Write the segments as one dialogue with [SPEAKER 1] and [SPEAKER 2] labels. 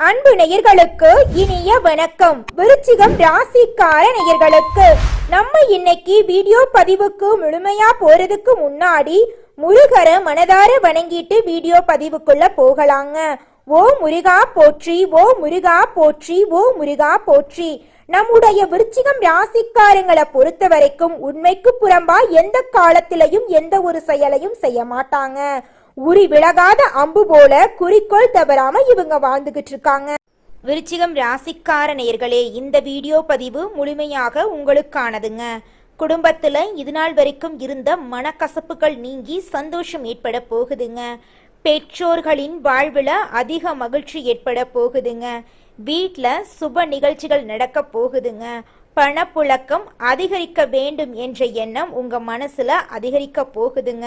[SPEAKER 1] அன்பு நேயர்களுக்கு இனிய வணக்கம். விருச்சிகம் ராசிக்கார நேயர்களுக்கு நம்ம இன்னைக்கு வீடியோ பதிவுக்கு முழுமையா போறதுக்கு முன்னாடி முருகரை மனதார வணங்கிட்டு வீடியோ பதிவுக்குள்ள போகலாங்க. ஓ முருகா போற்றி, ஓ முருகா போற்றி, ஓ முருகா போற்றி. நம்முடைய விருச்சிகம் ராசிக்காரங்களை பொறுத்த வரைக்கும் உண்மைக்கு புறம்பா எந்த காலத்திலையும் எந்த ஒரு செயலையும் செய்ய மாட்டாங்க. உரி விலகாத அம்பு போல குறிக்கோள் தவறாம இவங்க வாழ்ந்துகிட்டு இருக்காங்க. விருச்சிகம் ராசிக்கார நேயர்களே, இந்த வீடியோ பதிவு முழுமையாக உங்களுக்கானதுங்க. குடும்பத்துல இதுநாள் வரைக்கும் இருந்த மனக்கசப்புகள் நீங்கி சந்தோஷம் ஏற்பட போகுதுங்க. பெற்றோர்களின் வாழ்வுல அதிக மகிழ்ச்சி ஏற்பட போகுதுங்க. வீட்டில் சுப நிகழ்ச்சிகள் நடக்க போகுதுங்க. பணப்புழக்கம் அதிகரிக்க வேண்டும் என்ற எண்ணம் உங்க மனசுல அதிகரிக்க போகுதுங்க.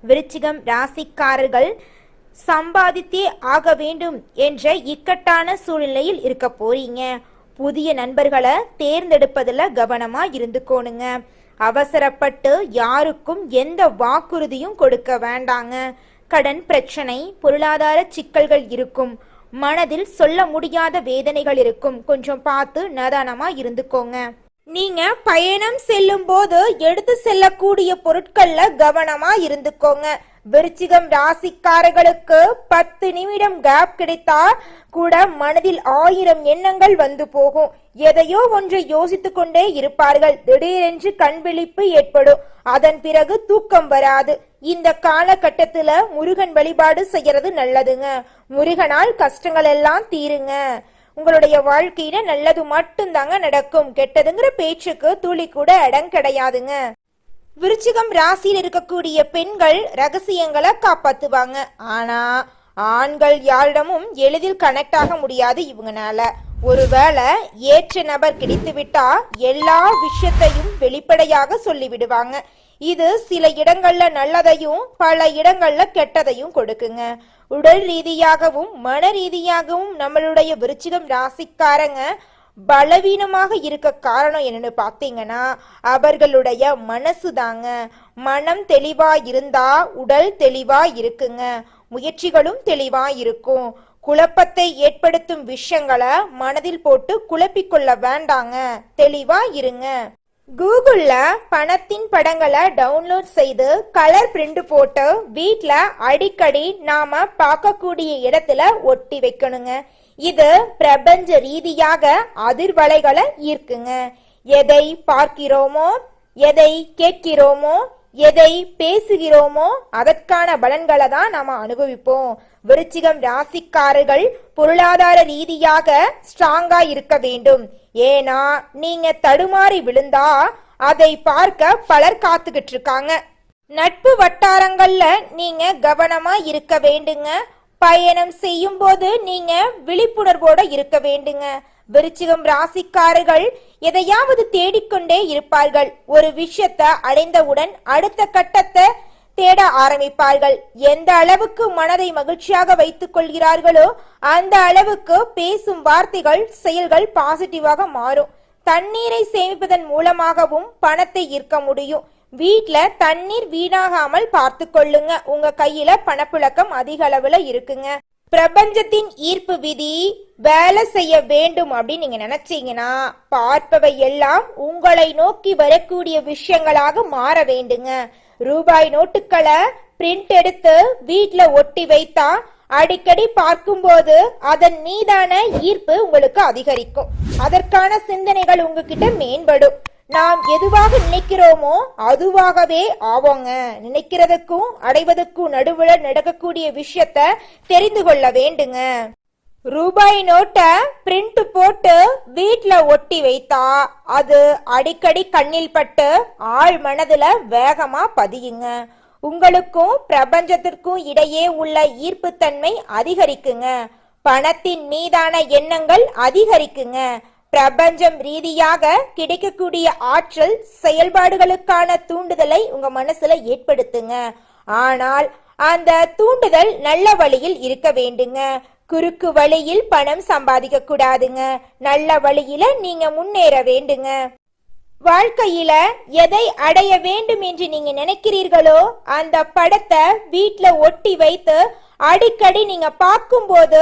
[SPEAKER 1] விருச்சிகம் ராசிக்காரர்கள் சம்பாதித்தே ஆக வேண்டும் என்ற இக்கட்டான சூழ்நிலையில் இருக்க போறீங்க. புதிய நண்பர்களை தேர்ந்தெடுப்பதில் கவனமா இருந்துக்கோணுங்க. அவசரப்பட்டு யாருக்கும் எந்த வாக்குறுதியும் கொடுக்க வேண்டாங்க. கடன் பிரச்சனை, பொருளாதார சிக்கல்கள் இருக்கும். மனதில் சொல்ல முடியாத வேதனைகள் இருக்கும். கொஞ்சம் பார்த்து நிதானமா இருந்துக்கோங்க. நீங்க பயணம் செல்லும் போது எடுத்து செல்லக்கூடிய பொருட்கள்ல கவனமா இருந்துக்கோங்க. விருச்சிகம் ராசிக்காரர்களுக்கு 10 நிமிடம் கேப் கிடைத்தா கூட மனதில் 1000 எண்ணங்கள் வந்து போகும். எதையோ ஒன்றை யோசித்து கொண்டே இருப்பார்கள். திடீரென்று கண் விழிப்பு ஏற்படும். அதன் பிறகு தூக்கம் வராது. இந்த காலகட்டத்துல முருகன் வழிபாடு செய்யறது நல்லதுங்க. முருகனால் கஷ்டங்கள் எல்லாம் தீருங்க. உங்களுடைய வாழ்க்கையில நல்லது மட்டும்தாங்க நடக்கும். கெட்டதுங்கிற பேச்சுக்கு துளி கூட இடம் கிடையாதுங்க. விருச்சிகம் ராசியில் இருக்கக்கூடிய பெண்கள் ரகசியங்களை காப்பாத்துவாங்க. ஆனா ஆண்கள் யாரிடமும் எளிதில் கனெக்ட் ஆக முடியாது இவங்கனால. ஒருவேளை ஏற்ற நபர் கிடைத்து விட்டா எல்லா விஷயத்தையும் வெளிப்படையாக சொல்லி விடுவாங்க. இது சில இடங்கள்ல நல்லதையும் பல இடங்கள்ல கெட்டதையும் கொடுக்குங்க. உடல் ரீதியாகவும் மன ரீதியாகவும் நம்மளுடைய விருச்சிகம் ராசிக்காரங்க பலவீனமாக இருக்க காரணம் என்னன்னு பார்த்தீங்கன்னா அவர்களுடைய மனசு தாங்க. மனம் தெளிவா இருந்தா உடல் தெளிவா இருக்குங்க. முயற்சிகளும் தெளிவா இருக்கும். குழப்பத்தை ஏற்படுத்தும் விஷயங்களை மனதில் போட்டு குழப்பிக்கொள்ள வேண்டாங்க. தெளிவா இருங்க. கூகுள்ல பணத்தின் படங்களை டவுன்லோட் செய்து கலர் பிரிண்ட் போட்டு வீட்ல அடிக்கடி நாம பார்க்கக்கூடிய இடத்துல ஒட்டி வைக்கணுங்க. இது பிரபஞ்ச ரீதியாக அதிர்வலைகளை ஈர்க்குங்க. எதை பார்க்கிறோமோ, எதை கேட்கிறோமோ, எதை பேசுகிறோமோ அதற்கான பலன்களை தான் நாம அனுபவிப்போம். விருச்சிகம் ராசிக்காரர்கள் பொருளாதார ரீதியாக ஸ்ட்ராங்கா இருக்க வேண்டும். ஏன்னா நீங்க தடுமாறி விழுந்தா அதை பார்க்க பலர் காத்துக்கிட்டு இருக்காங்க. நட்பு வட்டாரங்கள்ல நீங்க கவனமா இருக்க வேண்டுங்க. பயணம் செய்யும் போது நீங்க விழிப்புணர்வோட இருக்க வேண்டுங்க. விருச்சிகம் ராசிக்காரர்கள் எதையாவது தேடிக்கொண்டே இருப்பார்கள். ஒரு விஷயத்தை அடைந்தவுடன் அடுத்த கட்டத்தை தேட ஆரம்பிப்பார்கள். எந்த அளவுக்கு மனதை மகிழ்ச்சியாக வைத்துக் கொள்கிறார்களோ அந்த அளவுக்கு பேசும் வார்த்தைகள் செயல்கள் பாசிட்டிவாக மாறும். தண்ணீரை சேமிப்பதன் மூலமாகவும் பணத்தை ஈர்க்க முடியும். வீட்ல தண்ணீர் வீணாகாமல் பார்த்து கொள்ளுங்க. உங்க கையில பணப்புழக்கம் அதிக அளவுல இருக்குங்க. பிரபஞ்சத்தின் ஈர்ப்பு விதி வேலை செய்ய வேண்டும் அப்படின்னு நீங்க நினைச்சீங்கன்னா பார்ப்பவை எல்லாம் உங்களை நோக்கி வரக்கூடிய விஷயங்களாக மாற வேண்டுங்க. ரூபாய் நோட்டுகளை பிரிண்ட் எடுத்து வீட்ல ஒட்டி வைத்தா அடிக்கடி பார்க்கும்போது அதன் மீதான ஈர்ப்பு உங்களுக்கு அதிகரிக்கும். அதற்கான சிந்தனைகள் உங்ககிட்ட மேம்படும். நாம் எதுவாக நினைக்கிறோமோ அதுவாகவே ஆவோங்க. நினைக்கிறதுக்கும் அடைவதற்கும் நடுவுல நடக்கக்கூடிய விஷயத்த தெரிந்து கொள்ள வேண்டுங்க. ரூபாய் நோட்டை பிரிண்ட் போட்டு வீட்ல ஒட்டி வைத்தா அது அடிக்கடி கண்ணில் பட்டு ஆழ் மனதுல வேகமா பதியுங்க. உங்களுக்கும் பிரபஞ்சத்திற்கும் இடையே உள்ள ஈர்ப்புத்தன்மை அதிகரிக்குங்க. பணத்தின் மீதான எண்ணங்கள் அதிகரிக்குங்க. பிரபஞ்சம் ரீதியாக கிடைக்கக்கூடிய ஆற்றல் செயல்பாடுகளுக்கான தூண்டுதலை உங்க மனசுல ஏற்படுத்துங்க. ஆனால் அந்த தூண்டுதல் நல்ல வழியில் இருக்க வேண்டுங்க. குறுக்கு வழியில் பணம் சம்பாதிக்க கூடாதுங்க. நல்ல வழியில நீங்க முன்னேற வேண்டுங்க. வாழ்க்கையில எதை அடைய வேண்டும் என்று நீங்க நினைக்கிறீர்களோ அந்த படத்தை வீட்ல ஒட்டி வைத்து அடிக்கடி நீங்க பார்க்கும்போது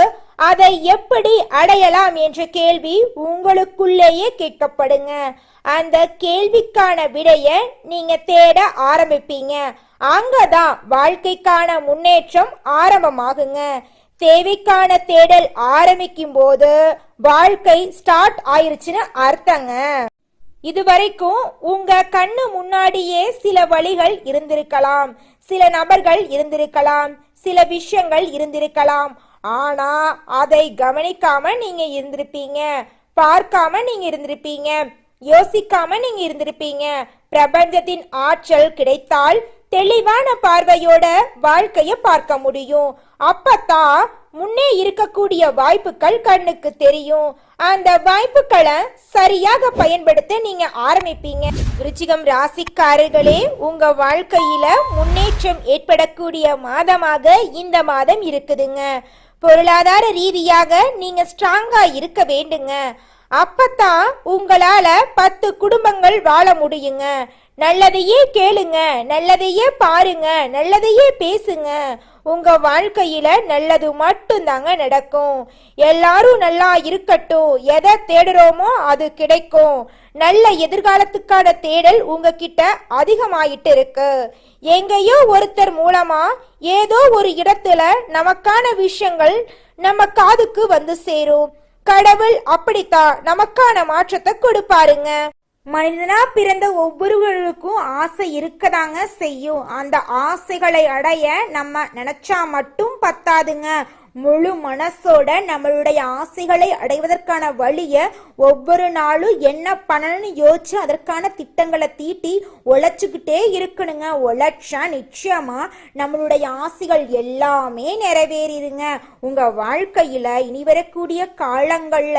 [SPEAKER 1] அதை எப்படி அடையலாம் என்ற கேள்வி உங்களுக்குள்ளேயே கேட்கப்படுங்க. அந்த கேள்விக்கான விடைய நீங்க தேட ஆரம்பிப்பீங்க. அங்கதான் வாழ்க்கைக்கான முன்னேற்றம் ஆரம்பமாகுங்க. தேவைக்கான தேடல் ஆரம்பிக்கும் போது வாழ்க்கை ஸ்டார்ட் ஆயிருச்சுன்னு அர்த்தங்க. இதுவரைக்கும் உங்க கண்ணு முன்னாடியே சில வழிகள் இருந்திருக்கலாம், சில நபர்கள் இருந்திருக்கலாம், சில விஷயங்கள் இருந்திருக்கலாம். ஆனா அதை கவனிக்காம நீங்க இருந்திருப்பீங்க, பார்க்காம நீங்க இருந்திருப்பீங்க, யோசிக்காம நீங்க இருந்திருப்பீங்க. பிரபஞ்சத்தின் ஆற்றல் கிடைத்தால் தெளிவான பார்வையோட வாழ்க்கைய பார்க்க முடியும். அப்பதான் முன்னே இருக்கக்கூடிய வாய்ப்புகள் கண்ணுக்கு தெரியும். அந்த வாய்ப்புகளை சரியாக பயன்படுத்த நீங்க ஆரம்பிப்பீங்க. விருச்சிகம் ராசிக்காரர்களே, உங்க வாழ்க்கையில முன்னேற்றம் ஏற்படக்கூடிய மாதமாக இந்த மாதம் இருக்குதுங்க. பொருளாதார ரீதியாக நீங்க ஸ்ட்ராங்கா இருக்க வேண்டுங்க. அப்பதான் உங்களால 10 குடும்பங்கள் வாழ முடியுங்க. நல்லதையே கேளுங்க, நல்லதையே பாருங்க, நல்லதையே பேசுங்க. உங்க வாழ்க்கையில நல்லது மட்டும்தாங்க நடக்கும். எல்லாரும் நல்லா இருக்கட்டும். எதை தேடுறோமோ அது கிடைக்கும். நல்ல எதிர்காலத்துக்கான தேடல் உங்ககிட்ட அதிகமாயிட்டு இருக்கு. எங்கேயோ ஒருத்தர் மூலமா ஏதோ ஒரு இடத்துல நமக்கான விஷயங்கள் நம்ம காதுக்கு வந்து சேரும். கடவுள் அப்படித்தான் நமக்கான மாற்றத்தை கொடுப்பாருங்க. மனிதனா பிறந்த ஒவ்வொருவருக்கும் ஆசை இருக்கதாங்க செய்யும். அந்த ஆசைகளை அடைய நம்ம நினைச்சா மட்டும் பத்தாதுங்க. முழு மனசோட நம்மளுடைய ஆசைகளை அடைவதற்கான வழிய ஒவ்வொரு நாளும் என்ன பண்ணணும்னு யோசிச்சு அதற்கான திட்டங்களை தீட்டி உழைச்சுக்கிட்டே இருக்கணுங்க. உழைச்சா நிச்சயமா நம்மளுடைய ஆசைகள் எல்லாமே நிறைவேறிடுங்க. உங்க வாழ்க்கையில இனி வரக்கூடிய காலங்கள்ல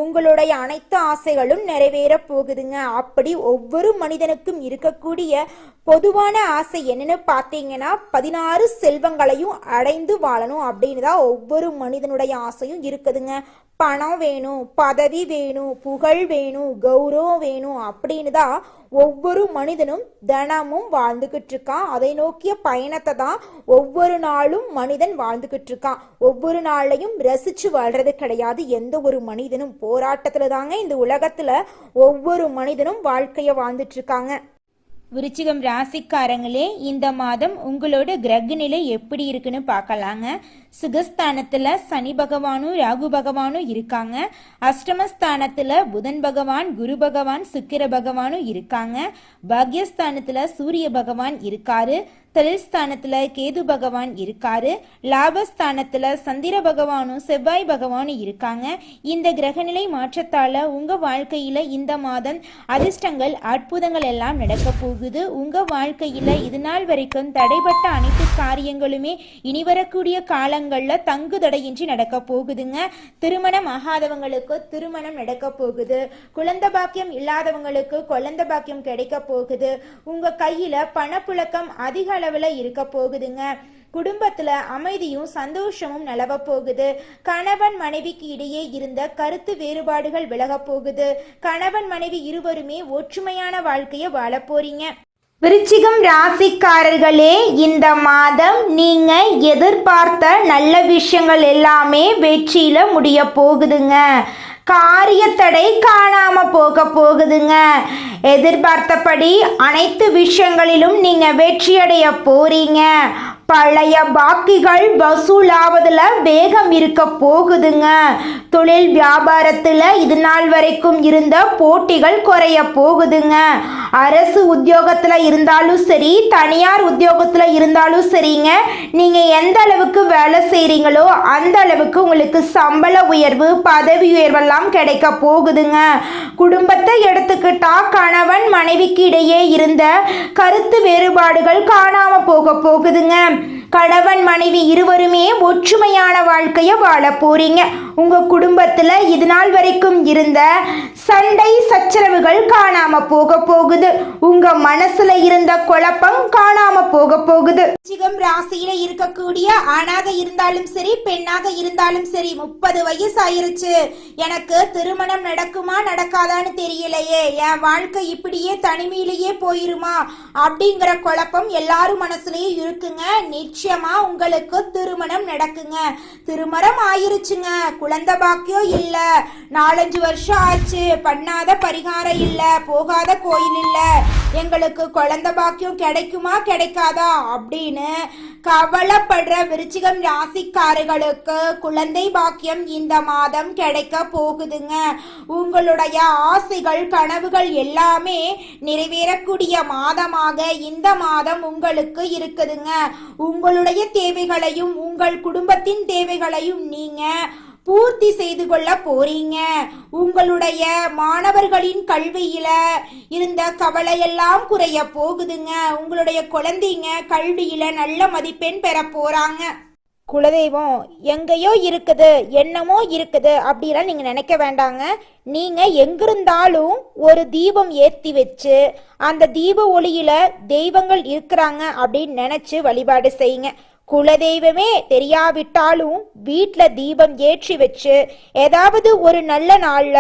[SPEAKER 1] உங்களுடைய அனைத்து ஆசைகளும் நிறைவேற போகுதுங்க. அப்படி ஒவ்வொரு மனிதனுக்கும் இருக்கக்கூடிய பொதுவான ஆசை என்னன்னு பார்த்தீங்கன்னா 16 செல்வங்களையும் அடைந்து வாழணும் அப்படின்னு தான் ஒவ்வொரு மனிதனுடைய ஆசையும் இருக்குதுங்க. பணம் வேணும், பதவி வேணும், புகழ் வேணும், கௌரவம் வேணும் அப்படின்னு தான் ஒவ்வொரு மனிதனும் தினமும் வாழ்ந்துகிட்டு இருக்கான். அதை நோக்கிய பயணத்தை தான் ஒவ்வொரு நாளும் மனிதன் வாழ்ந்துகிட்டு இருக்கான். ஒவ்வொரு நாளையும் ரசிச்சு வாழ்றது கிடையாது. எந்த ஒரு மனிதனும் போராட்டத்துல தாங்க இந்த உலகத்துல ஒவ்வொரு மனிதனும் வாழ்க்கைய வாழ்ந்துட்டு இருக்காங்க.
[SPEAKER 2] விருச்சிகம் ராசிக்காரங்களே, இந்த மாதம் உங்களோட கிரக நிலை எப்படி இருக்குன்னு பார்க்கலாங்க. சுகஸ்தானத்துல சனி பகவானும் ராகு பகவானும் இருக்காங்க. அஷ்டமஸ்தானத்துல புதன் பகவான், குரு பகவான், சுக்கிர பகவானும் இருக்காங்க. பாக்யஸ்தானத்துல சூரிய பகவான் இருக்காரு. தொழில்ஸ்தானத்துல கேது பகவான் இருக்காரு. லாபஸ்தானத்துல சந்திர பகவானும் செவ்வாய் பகவானும் இருக்காங்க. இந்த கிரகநிலை மாற்றத்தால உங்க வாழ்க்கையில இந்த மாதம் அதிர்ஷ்டங்கள் அற்புதங்கள் எல்லாம் நடக்க போகுது. உங்க வாழ்க்கையில இது நாள் வரைக்கும் தடைப்பட்ட அனைத்து காரியங்களுமே இனி வரக்கூடிய காலங்கள்ல தங்கு தடையின்றி நடக்க போகுதுங்க. திருமணம் ஆகாதவங்களுக்கு திருமணம் நடக்க போகுது. குழந்தை பாக்கியம் இல்லாதவங்களுக்கு குழந்தை பாக்கியம் கிடைக்க போகுது. உங்க கையில பணப்புழக்கம் அதிக அளவுல இருக்க போகுதுங்க. குடும்பத்துல அமைதியும் சந்தோஷமும் நிலவ போகுது. கணவன் மனைவிக்கு இடையே இருந்த கருத்து வேறுபாடுகள் விலக போகுது. கணவன் மனைவி இருவருமே ஒற்றுமையான வாழ்க்கைய வாழ போறீங்க.
[SPEAKER 1] விருச்சிகம் ராசிக்காரர்களே, இந்த மாதம் நீங்க எதிர்பார்த்த நல்ல விஷயங்கள் எல்லாமே வெற்றியில முடிய போகுதுங்க. காரியத்தடை காணாம போக போகுதுங்க. எதிர்பார்த்தபடி அனைத்து விஷயங்களிலும் நீங்க வெற்றியடைய போறீங்க. பழைய பாக்கிகள் வசூலாவதுல வேகம் இருக்க போகுதுங்க. தொழில் வியாபாரத்துல இது நாள் வரைக்கும் இருந்த போட்டிகள் குறைய போகுதுங்க. அரசு உத்தியோகத்துல இருந்தாலும் சரி, தனியார் உத்தியோகத்துல இருந்தாலும் சரிங்க, நீங்க எந்த அளவுக்கு வேலை செய்றீங்களோ அந்த அளவுக்கு உங்களுக்கு சம்பள உயர்வு, பதவி உயர்வெல்லாம் கிடைக்க போகுதுங்க. குடும்பத்தை எடுத்துக்கிட்டா கணவன் மனைவிக்கு இடையே இருந்த கருத்து வேறுபாடுகள் காணாம போக போகுதுங்க. கணவன் மனைவி இருவருமே ஒற்றுமையான வாழ்க்கைய வாழ போறீங்க. உங்க குடும்பத்துல இது நாள் வரைக்கும் இருந்த சண்டை சச்சரவுகள் காணாம போக போகுது. உங்க மனசுல இருந்த குழப்பம் காணாம போக போகுது.
[SPEAKER 2] விருச்சிகம் ராசியில இருக்கக்கூடிய ஆணாக இருந்தாலும் சரி, பெண்ணாக இருந்தாலும் சரி, 30 வயசு ஆயிருச்சு, எனக்கு திருமணம் நடக்குமா நடக்காதான்னு தெரியலையே, என் வாழ்க்கை இப்படியே தனிமையிலேயே போயிருமா அப்படிங்கிற குழப்பம் எல்லாரும் மனசுலயே இருக்குங்க. நிச்சயம் நிச்சயமா உங்களுக்கு திருமணம் நடக்குங்க. திருமணம் ஆயிருச்சுங்க, குழந்தை பாக்கியம் இல்ல, 4-5 வருஷம் ஆச்சு, பண்ணாத பரிகாரம் இல்ல, போகாத கோயில் இல்ல, எங்களுக்கு குழந்தை பாக்கியம் கிடைக்குமா கிடைக்காதா அப்படின்னு கவலைப்படுற விருச்சிகம் ராசிக்காரர்களுக்கு குழந்தை பாக்கியம் இந்த மாதம் கிடைக்க போகுதுங்க. உங்களுடைய ஆசைகள் கனவுகள் எல்லாமே நிறைவேறக்கூடிய மாதமாக இந்த மாதம் உங்களுக்கு இருக்குதுங்க. உங்களுடைய தேவைகளையும் உங்கள் குடும்பத்தின் தேவைகளையும் நீங்க பூர்த்தி செய்து கொள்ள போறீங்க. உங்களுடைய மாணவர்களின் கல்வியில இருந்த கவலையெல்லாம் குறைய போகுதுங்க. உங்களுடைய குழந்தைங்க கல்வியில நல்ல மதிப்பெண் பெற போறாங்க.
[SPEAKER 1] குலதெய்வம் எங்கேயோ இருக்குது, என்னமோ இருக்குது அப்படிலாம் நீங்க நினைக்க வேண்டாங்க. நீங்க எங்கிருந்தாலும் ஒரு தீபம் ஏத்தி வச்சு அந்த தீப ஒளியில தெய்வங்கள் இருக்கிறாங்க அப்படின்னு நினைச்சு வழிபாடு செய்யுங்க. குலதெய்வமே தெரியாவிட்டாலும் வீட்டுல தீபம் ஏற்றி வச்சு ஏதாவது ஒரு நல்ல நாள்ல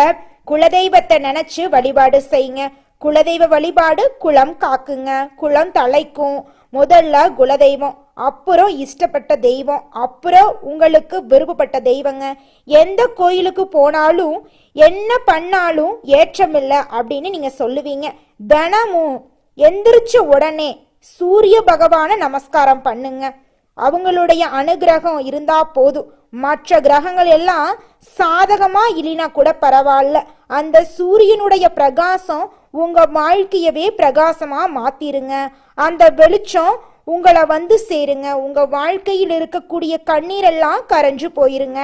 [SPEAKER 1] குலதெய்வத்தை நினைச்சு வழிபாடு செய்யுங்க. குலதெய்வ வழிபாடு குலம் காக்குங்க, குலம் தலைக்கும். முதல்ல குலதெய்வம், அப்புறம் இஷ்டப்பட்ட தெய்வம், அப்புறம் உங்களுக்கு விருப்பப்பட்ட தெய்வங்க. எந்த கோயிலுக்கு போனாலும் என்ன பண்ணாலும் ஏற்றமில்லை அப்படின்னு நீங்க சொல்லுவீங்க. தினமும் எந்திரிச்ச உடனே சூரிய பகவான நமஸ்காரம் பண்ணுங்க. அவங்களுடைய அனுகிரகம் இருந்தா போதும். மற்ற கிரகங்கள் எல்லாம் சாதகமா இல்லைனா கூட பரவாயில்ல, அந்த சூரியனுடைய பிரகாசம் உங்க வாழ்க்கையவே பிரகாசமா மாத்திருங்க. அந்த வெளிச்சம் உங்களை வந்து சேருங்க. உங்க வாழ்க்கையில் இருக்கக்கூடிய கண்ணீரெல்லாம் கரைஞ்சு போயிருங்க.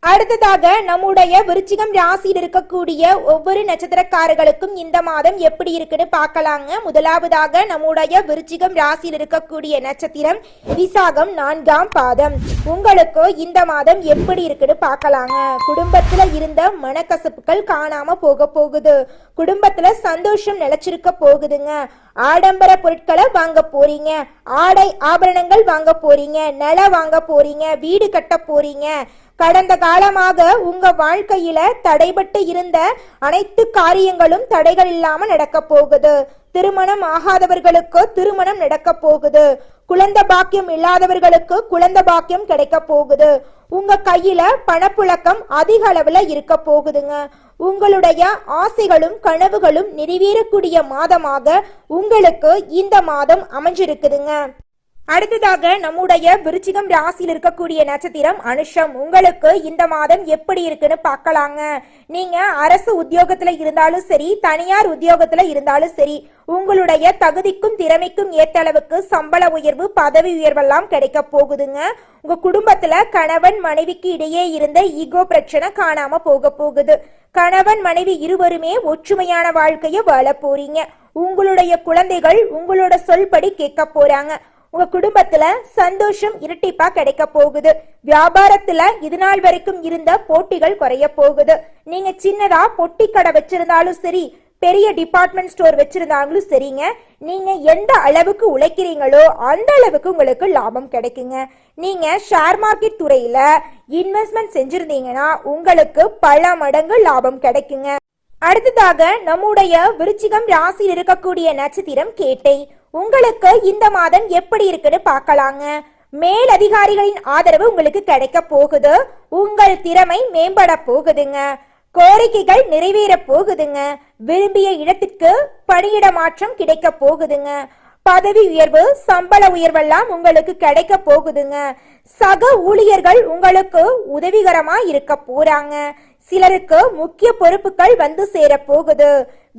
[SPEAKER 1] அடுத்ததாக நம்முடைய விருச்சிகம் ராசியில் இருக்கக்கூடிய ஒவ்வொரு நட்சத்திரக்காரர்களுக்கும் இந்த மாதம் எப்படி இருக்குன்னு பார்க்கலாங்க. முதலாவதாக நம்முடைய விருச்சிகம் ராசியில் இருக்கக்கூடிய நட்சத்திரம் விசாகம் 4ஆம் பாதம். உங்களுக்கு இந்த மாதம் எப்படி இருக்குன்னு பார்க்கலாங்க. குடும்பத்துல இருந்த மனக்கசப்புகள் காணாம போக போகுது. குடும்பத்துல சந்தோஷம் நிலைச்சிருக்க போகுதுங்க. ஆடம்பர பொருட்களை வாங்க போறீங்க, ஆடை ஆபரணங்கள் வாங்க போறீங்க, நிலம் வாங்க போறீங்க, வீடு கட்ட போறீங்க. கடந்த காலமாக உங்க வாழ்க்கையில தடைபட்டு இருந்த அனைத்து காரியங்களும் தடைகள் இல்லாம நடக்க போகுது. திருமணம் ஆகாதவர்களுக்கு திருமணம் நடக்க போகுது. குழந்தை பாக்கியம் இல்லாதவர்களுக்கு குழந்தை பாக்கியம் கிடைக்க போகுது. உங்க கையில பணப்புழக்கம் அதிக அளவுல இருக்க போகுதுங்க. உங்களுடைய ஆசைகளும் கனவுகளும் நிறைவேறக்கூடிய மாதமாக உங்களுக்கு இந்த மாதம் அமைஞ்சிருக்குதுங்க. அடுத்ததாக நம்முடைய விருச்சிகம் ராசியில் இருக்கக்கூடிய நட்சத்திரம் அனுஷம். உங்களுக்கு இந்த மாதம் எப்படி இருக்குன்னு பார்க்கலாங்க. நீங்க அரசு உத்தியோகத்துல இருந்தாலும் சரி, தனியார் உத்தியோகத்துல இருந்தாலும் சரி, உங்களுடைய தகுதிக்கும் திறமைக்கும் ஏற்ற அளவுக்கு சம்பள உயர்வு, பதவி உயர்வெல்லாம் கிடைக்க போகுதுங்க. உங்க குடும்பத்துல கணவன் மனைவிக்கு இடையே இருந்த ஈகோ பிரச்சனை காணாம போக போகுது. கணவன் மனைவி இருவருமே ஒற்றுமையான வாழ்க்கைய வாழ போறீங்க. உங்களுடைய குழந்தைகள் உங்களோட சொல்படி கேட்க போறாங்க. உங்க குடும்பத்துல சந்தோஷம் இரட்டிப்பா கிடைக்க போகுது. வியாபாரத்துல இது நாள் வரைக்கும் இருந்த போட்டிகள் குறைய போகுது. நீங்க சின்னதா பொட்டி கடை வச்சிருந்தாலும் சரி, பெரிய டிபார்ட்மெண்ட் ஸ்டோர் வச்சிருந்தாலும் சரிங்க, நீங்க எந்த அளவுக்கு உழைக்கிறீங்களோ அந்த அளவுக்கு உங்களுக்கு லாபம் கிடைக்குங்க. நீங்க ஷேர் மார்க்கெட் துறையில இன்வெஸ்ட்மெண்ட் செஞ்சிருந்தீங்கன்னா உங்களுக்கு பல மடங்கு லாபம் கிடைக்குங்க. அடுத்ததாக நம்முடைய விருச்சிகம் ராசியில் இருக்கக்கூடிய நட்சத்திரம் கேட்டை. உங்களுக்கு இந்த மாதம் எப்படி இருக்குன்னு பார்க்கலாங்க. மேல் அதிகாரிகளின் ஆதரவு உங்களுக்கு கிடைக்க போகுது. உங்கள் திறமை மேம்பட போகுதுங்க. கோரிக்கைகள் நிறைவேற போகுதுங்க. விரும்பிய இடத்திற்கு பணியிட மாற்றம் கிடைக்க போகுதுங்க. பதவி உயர்வு, சம்பள உயர்வெல்லாம் உங்களுக்கு கிடைக்க போகுதுங்க. சக ஊழியர்கள் உங்களுக்கு உதவிகரமா இருக்க போறாங்க. சிலருக்கு முக்கிய பொறுப்புகள் வந்து சேர போகுது.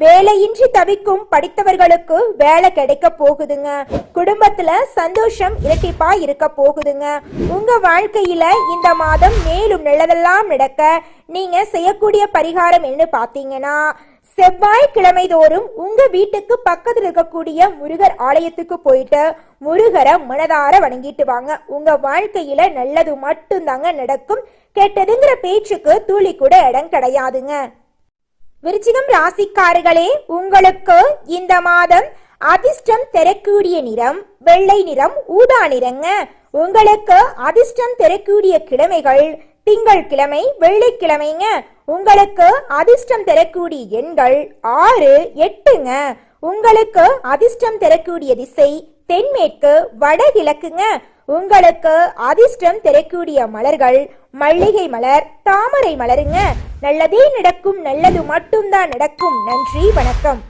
[SPEAKER 1] வேலையின்றி தவிக்கும் படித்தவர்களுக்கு வேலை கிடைக்க போகுதுங்க. குடும்பத்துல சந்தோஷம் இரட்டிப்பா இருக்க போகுதுங்க. உங்க வாழ்க்கையில இந்த மாதம் மேலும் நல்லதெல்லாம் நடக்க நீங்க செய்யக்கூடிய பரிகாரம் என்ன பாத்தீங்கன்னா, செவ்வாய்க்கிழமை தோறும் உங்க வீட்டுக்கு பக்கத்துல இருக்கக்கூடிய முருகர் ஆலயத்துக்கு போயிட்டு முருகரை மனதார வணங்கிட்டு வாங்க. உங்க வாழ்க்கையில நல்லது மட்டும்தாங்க நடக்கும். கெட்டதுங்கிற பேச்சுக்கு துளி கூட இடம் கிடையாதுங்க. விருச்சிகம் ராசிக்காரர்களே, உங்களுக்கு இந்த மாதம் அதிர்ஷ்டம் தரக்கூடிய நிறம் வெள்ளை நிறம், ஊதா நிறங்க. உங்களுக்கு அதிர்ஷ்டம் தரக்கூடிய கிழமைகள் திங்கட்கிழமை, வெள்ளிக்கிழமைங்க. உங்களுக்கு அதிர்ஷ்டம் தரக்கூடிய எண்கள் 6, 8ங்க. உங்களுக்கு அதிர்ஷ்டம் தரக்கூடிய திசை தென்மேற்கு, வடகிழக்குங்க. உங்களுக்கு அதிர்ஷ்டம் தரக்கூடிய மலர்கள் மல்லிகை மலர், தாமரை மலருங்க. நல்லதே நடக்கும், நல்லது மட்டும்தான் நடக்கும். நன்றி, வணக்கம்.